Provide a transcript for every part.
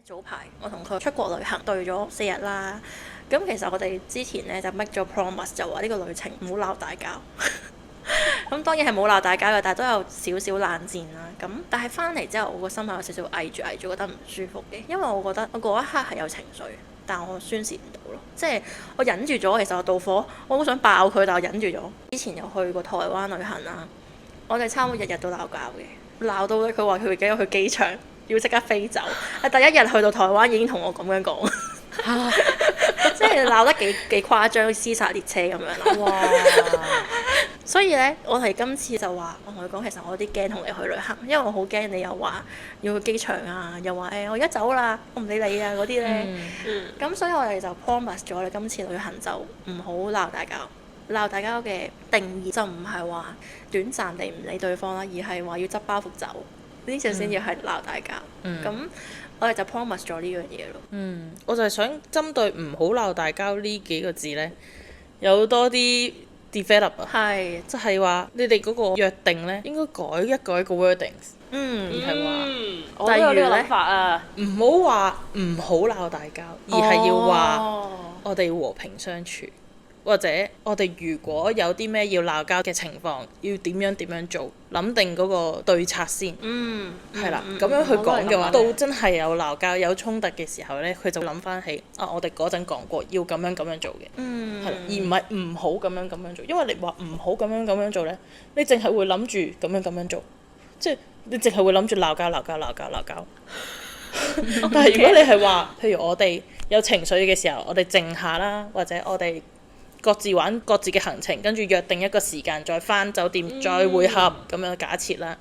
早排我同佢出國旅行對咗4日啦，咁其實我哋之前咧就 make 咗 promise 就話呢個旅程唔好鬧大交。咁當然係冇鬧大交嘅，但係都有少少冷戰啦。咁但係翻嚟之後，我個心係有少少翳住，覺得唔舒服嘅，因為我覺得我嗰一刻係有情緒，但我宣泄唔到咯。即係我忍住咗，其實我到火，我好想爆佢，但我忍住咗。之前有去過台灣旅行啦，我哋差唔多日日都鬧交嘅，鬧到咧佢話佢會幾日去機場要即刻飛走。第一日去到台灣已經同我咁樣講。即係鬧得幾誇張，屍殺列車咁樣啦。哇！所以咧，我哋今次就話，我同佢講，其實我有啲驚同你去旅行，因為我好驚你又話要去機場啊，又話我而家走啦，我唔理你啊嗰啲咧。咁所以我哋就 promise 咗你今次旅行就唔好鬧大交。鬧大交嘅定義就唔係話短暫地唔理對方啦，而係話要執包袱走，呢隻先至係鬧大交。咁我哋就 promise 咗呢樣嘢咯。我就係想針對唔好鬧大交呢幾個字呢，有多啲 develop 啊。係，即係話你哋嗰個約定呢，應該改一改個 wording。而係話，我都有呢個諗法啊。唔好話唔好鬧大交，而係要話我哋和平相處。或者我哋如果有啲咩要鬧交嘅情況，要點樣做，諗定嗰個對策先。係啦，咁樣去講嘅話，到真係有鬧交、有衝突嘅時候呢，佢就諗翻起我哋嗰陣講過要咁樣做嘅。係，而唔係唔好咁樣做，因為你話唔好咁樣做呢，你淨係會諗住咁樣做，即係你淨係會諗住鬧交。但係如果你係話，譬如我哋有情緒嘅時候，我哋靜下啦，或者我哋各自玩各自嘅行程，跟住約定一個時間再返酒店再會合咁樣假設啦，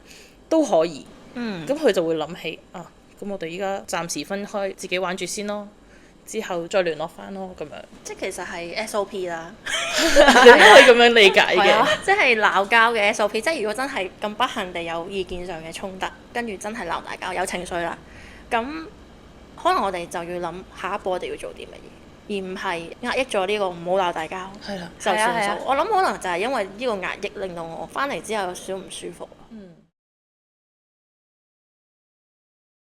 都可以。咁佢就會諗起咁我哋依家暫時分開，自己玩住先咯，之後再聯絡返咯咁樣。即係其實係 SOP 啦，你都可以咁樣理解嘅。即係鬧交嘅 SOP，即係如果真係咁不幸地有意見上嘅衝突，跟住真係鬧大交有情緒啦，咁可能我哋就要諗下一步我哋要做啲乜嘢。而唔係壓抑咗呢個唔好鬧大交，就算數。我諗可能就係因為呢個壓抑令到我翻嚟之後有少少唔舒服。